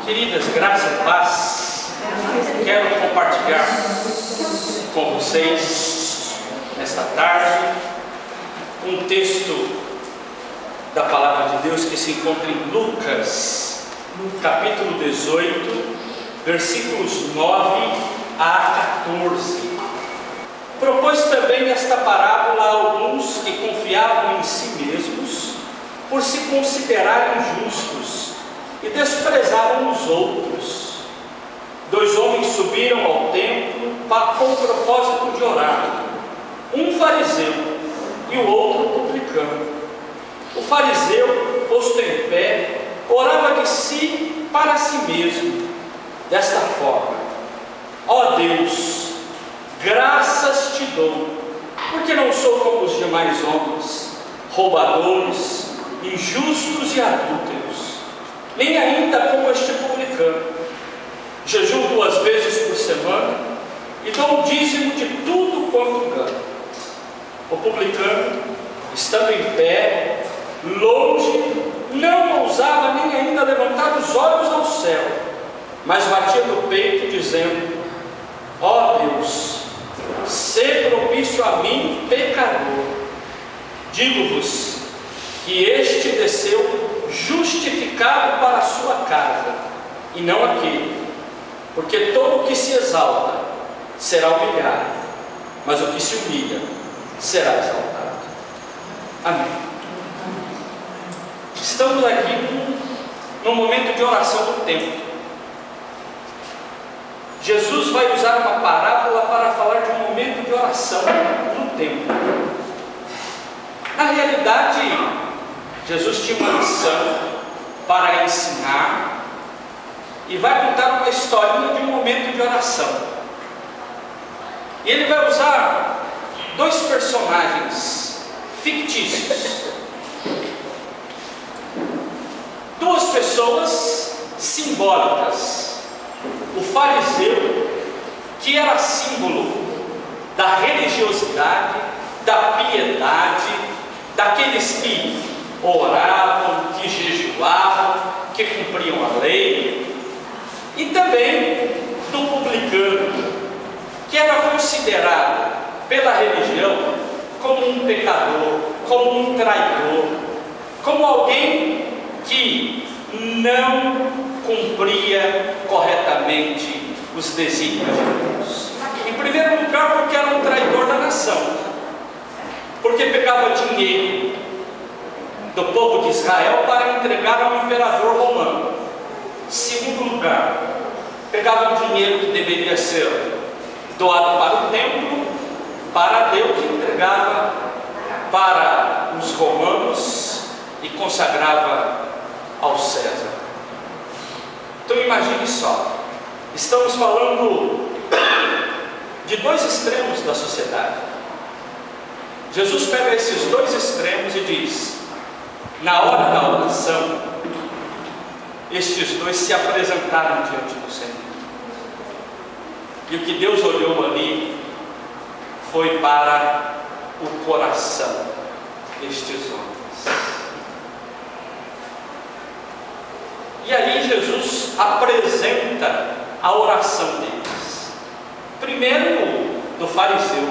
Queridas, graça e paz, quero compartilhar com vocês nesta tarde um texto da Palavra de Deus que se encontra em Lucas, capítulo 18, versículos 9 a 14. Propôs também esta parábola a alguns que confiavam em si mesmos por se considerarem justos e desprezavam os outros. 2 homens subiram ao templo com o propósito de orar, um fariseu e o outro publicano. O fariseu, posto em pé, orava de si para si mesmo, desta forma: ó Deus, graças te dou, porque não sou como os demais homens, roubadores, injustos e adúlteros, nem ainda como este publicano. Jejuo 2 vezes por semana e dou o dízimo de tudo quanto ganho. O publicano, estando em pé, longe, não ousava nem ainda levantar os olhos ao céu, mas batia no peito, dizendo: ó Deus, sê propício a mim, pecador. Digo-vos que este desceu justificado para a sua casa, e não aquele, porque todo o que se exalta será humilhado, mas o que se humilha será exaltado. Amém. Estamos aqui num momento de oração do templo. Jesus vai usar uma parábola para falar de um momento de oração no templo. Na realidade, Jesus tinha uma missão para ensinar e vai contar uma historinha de um momento de oração. E ele vai usar 2 personagens fictícios, 2 pessoas simbólicas: o fariseu, que era símbolo da religiosidade, da piedade, daqueles que oravam, que jejuavam, que cumpriam a lei, e também do publicano, que era considerado pela religião como um pecador, como um traidor, como alguém que não cumpria corretamente os desígnios de Deus. Em primeiro lugar, porque era um traidor da nação, porque pegava dinheiro do povo de Israel para entregar ao imperador romano. Segundo lugar, pegava o dinheiro que deveria ser doado para o templo, para Deus, e entregava para os romanos e consagrava ao César. Então imagine só, estamos falando de 2 extremos da sociedade. Jesus pega esses 2 extremos e diz: na hora da oração, estes 2 se apresentaram diante do Senhor. E o que Deus olhou ali foi para o coração destes homens. E aí Jesus apresenta a oração deles. Primeiro, do fariseu.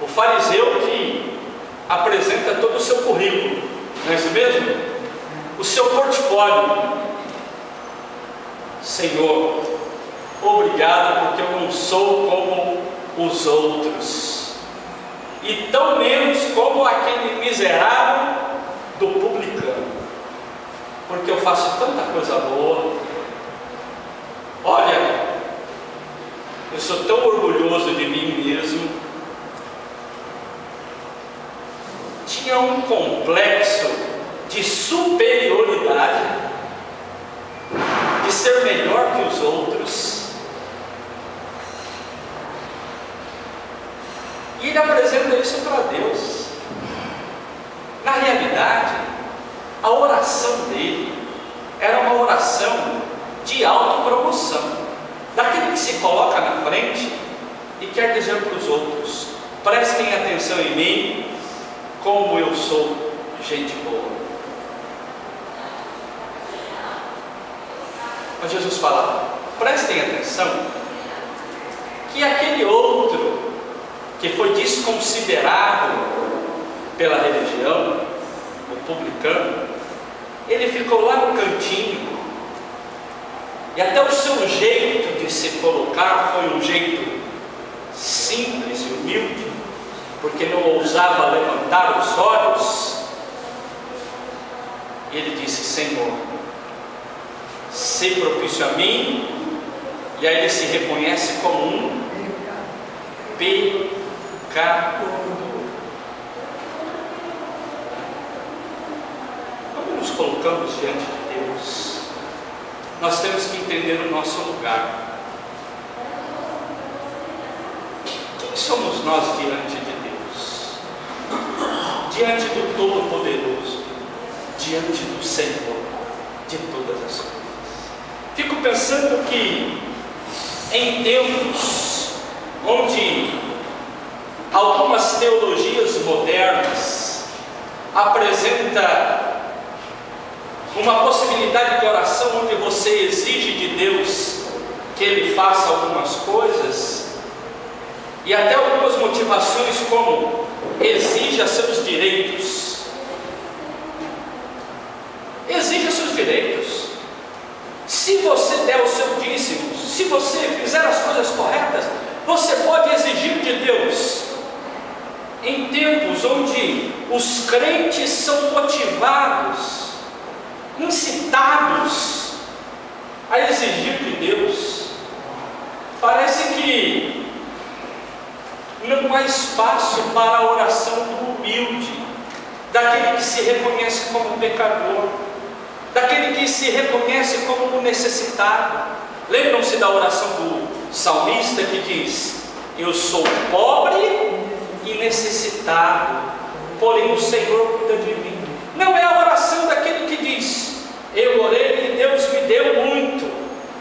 O fariseu que apresenta todo o seu currículo, não é isso mesmo? O seu portfólio. Senhor, obrigado porque eu não sou como os outros, e tão menos como aquele miserável do publicano, porque eu faço tanta coisa boa. Olha, eu sou tão orgulhoso de mim mesmo. Tinha um complexo de superioridade, de ser melhor que os outros. E ele apresenta isso para Deus. Na realidade, a oração dele era uma oração de autopromoção, daquele que se coloca na frente e quer dizer para os outros: prestem atenção em mim, como eu sou gente boa. Mas Jesus fala: prestem atenção, que aquele outro que foi desconsiderado pela religião, o publicano, ele ficou lá no cantinho, e até o seu jeito de se colocar foi um jeito simples e humilde, porque não ousava levantar os olhos. E ele disse: Senhor, sê propício a mim. E aí ele se reconhece como um pecador. Quando nos colocamos diante de Deus, nós temos que entender o nosso lugar. Quem somos nós diante de Deus? Diante do Todo-Poderoso, diante do Senhor de todas as coisas. Fico pensando que em tempos onde algumas teologias modernas apresentam uma possibilidade de oração onde você exige de Deus que Ele faça algumas coisas, e até algumas motivações como exija seus direitos. Exija seus direitos. Se você der o seu dízimo, se você fizer as coisas corretas, você pode exigir de Deus. Em tempos onde os crentes são motivados, incitados a exigir de Deus, parece que não há espaço para a oração do humilde, daquele que se reconhece como pecador, daquele que se reconhece como necessitado. Lembram-se da oração do salmista que diz: eu sou pobre e necessitado, porém o Senhor cuida de mim. Não é a oração daquele que diz: eu orei e Deus me deu muito,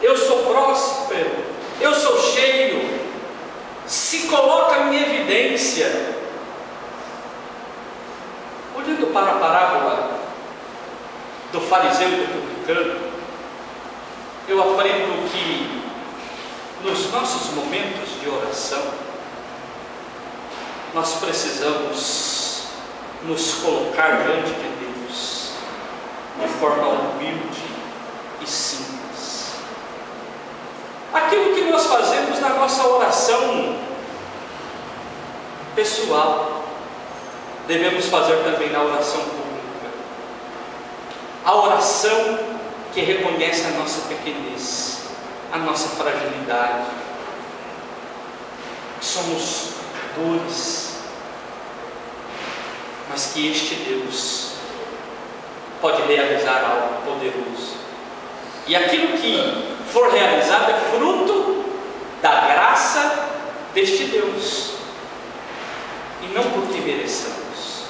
eu sou próspero, eu sou cheio. Se coloca em evidência. Olhando para a parábola do fariseu e do publicano, eu aprendo que nos nossos momentos de oração nós precisamos nos colocar diante de Deus de forma humilde e simples. Aquilo que nós fazemos na nossa oração pessoal, devemos fazer também na oração pública. A oração que reconhece a nossa pequenez, a nossa fragilidade. Somos dores, mas que este Deus pode realizar algo poderoso. E aquilo que for realizado é fruto da graça deste Deus, e não porque mereçamos.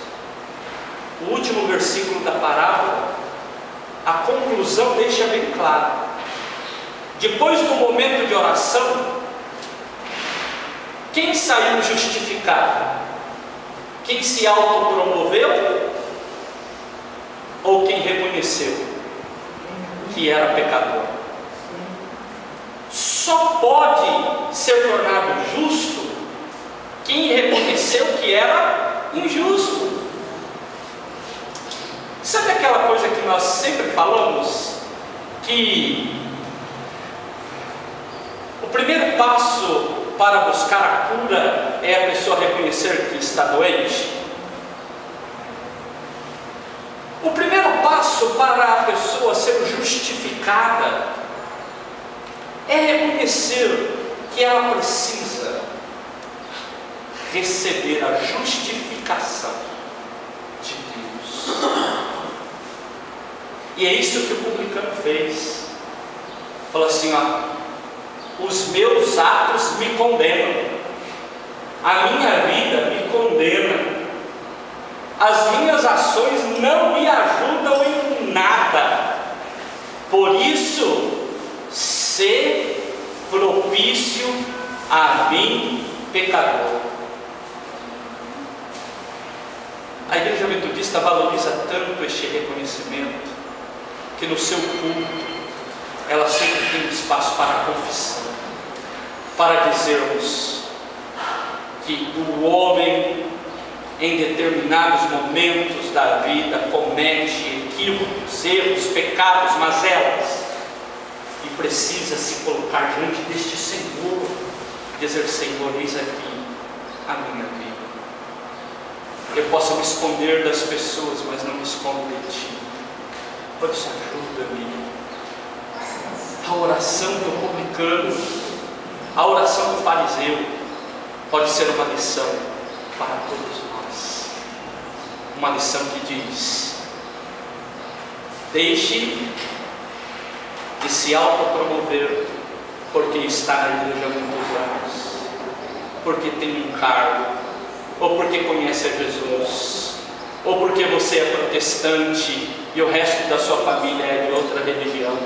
O último versículo da parábola, a conclusão deixa bem claro. Depois do momento de oração, quem saiu justificado? Quem se autopromoveu? Ou quem reconheceu que era pecador? Só pode ser tornado justo quem reconheceu que era injusto. Sabe aquela coisa que nós sempre falamos? Que o primeiro passo para buscar a cura é a pessoa reconhecer que está doente. O primeiro passo para a pessoa ser justificada é reconhecer que ela precisa receber a justificação de Deus. E é isso que o publicano fez. Falou assim: ó, os meus atos me condenam, a minha vida me condena, as minhas ações não me ajudam em nada. Por isso, sê propício a mim, pecador. A Igreja Metodista valoriza tanto este reconhecimento, que no seu culto ela sempre tem espaço para a confissão, para dizermos que o homem, em determinados momentos da vida, comete equívocos, erros, pecados, mazelas, e precisa se colocar diante deste Senhor, dizer: Senhor, eis aqui a minha vida. Eu posso me esconder das pessoas, mas não me escondo de Ti. Por isso, ajuda-me. A oração do publicano, a oração do fariseu, pode ser uma lição para todos nós. Uma lição que diz: deixe de se autopromover porque está na igreja há muitos anos, porque tem um cargo, ou porque conhece a Jesus, ou porque você é protestante e o resto da sua família é de outra religião,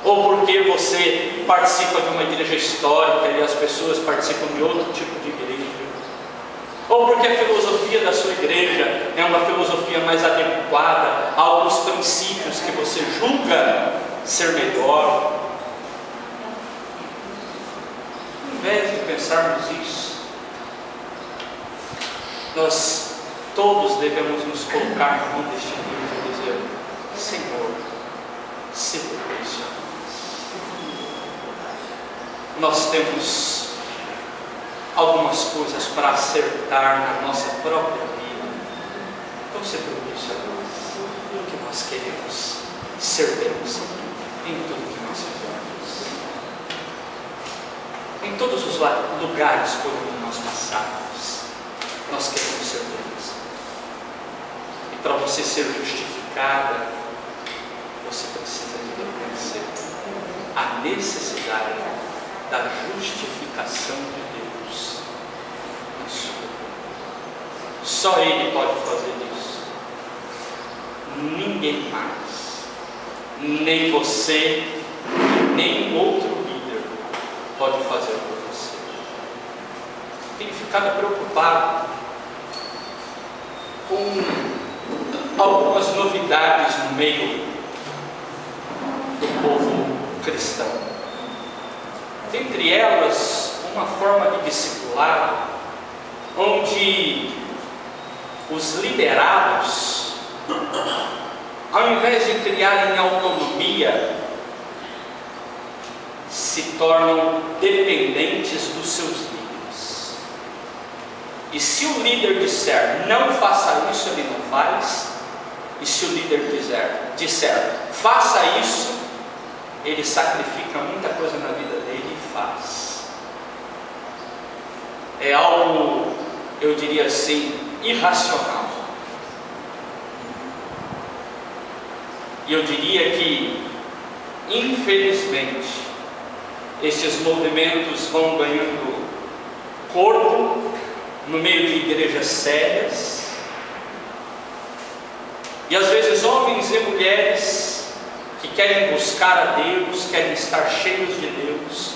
ou porque você participa de uma igreja histórica e as pessoas participam de outro tipo de igreja, ou porque a filosofia da sua igreja é uma filosofia mais adequada a alguns princípios que você julga ser melhor. Ao invés de pensarmos isso, nós todos devemos nos colocar na mão deste Deus e dizer: Senhor, se propício a nós. Nós temos algumas coisas para acertar na nossa própria vida. Então, se propício a nós, porque nós queremos ser bênção em tudo que nós fazemos, em todos os lugares por onde nós passarmos. Nós queremos ser bênção. E para você ser justificada, você precisa de reconhecer a necessidade da justificação de Deus na sua vida. Só Ele pode fazer isso. Ninguém mais, nem você, nem outro líder pode fazer por você. Tenho ficado preocupado com algumas novidades no meio do povo cristão. Dentre elas, uma forma de discipulado, onde os liderados, ao invés de criarem autonomia, se tornam dependentes dos seus líderes. E se o líder disser: não faça isso, ele não faz. E se o líder disser faça isso, ele sacrifica muita coisa na vida dele e faz. É algo, eu diria assim, irracional. E eu diria que, infelizmente, estes movimentos vão ganhando corpo no meio de igrejas sérias, e às vezes homens e mulheres que querem buscar a Deus, querem estar cheios de Deus,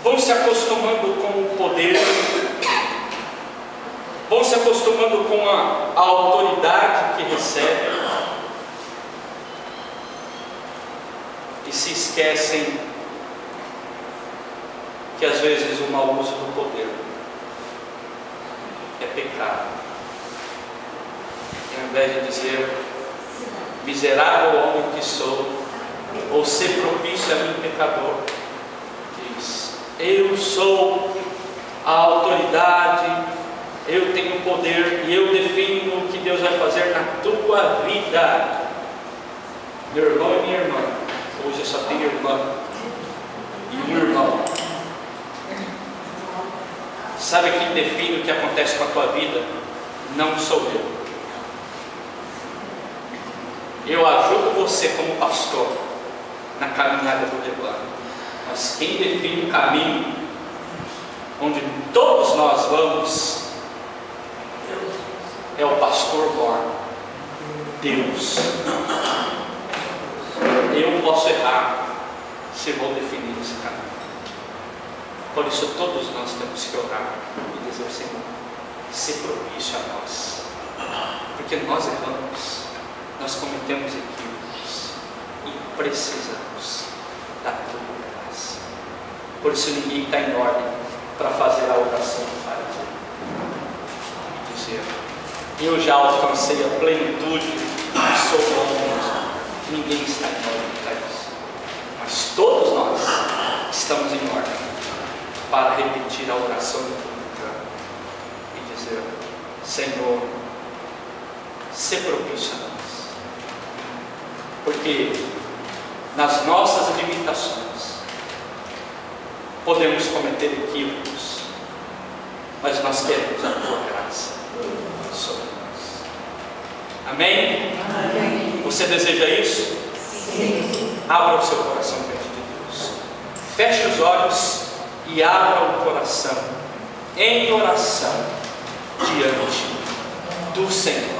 vão se acostumando com o poder, vão se acostumando com a autoridade que recebem, e se esquecem que às vezes o mau uso do poder é pecado. E ao invés de dizer: miserável homem que sou, ou ser propício a mim pecador, diz: eu sou a autoridade, eu tenho poder e eu defino o que Deus vai fazer na tua vida. Meu irmão e minha irmã, hoje eu só tenho irmã e um irmão. Sabe quem define o que acontece com a tua vida? Não sou eu. Eu ajudo você como pastor na caminhada do rebanho, mas quem define o caminho onde todos nós vamos é o pastor mor, Deus. Eu posso errar se vou definir esse caminho. Por isso todos nós temos que orar e dizer: Senhor, se propício a nós, porque nós erramos, nós cometemos equívocos, precisamos da tua graça. Por isso ninguém está em ordem para fazer a oração do fariseu e dizer: eu já alcancei a plenitude e sou bom mesmo. Ninguém está em ordem para isso. Mas todos nós estamos em ordem para repetir a oração pública e dizer: Senhor, se propício a nós. Porque nas nossas limitações podemos cometer equívocos, mas nós queremos a tua graça sobre nós. Amém? Amém. Você deseja isso? Sim. Abra o seu coração diante de Deus. Feche os olhos e abra o coração em oração diante do Senhor.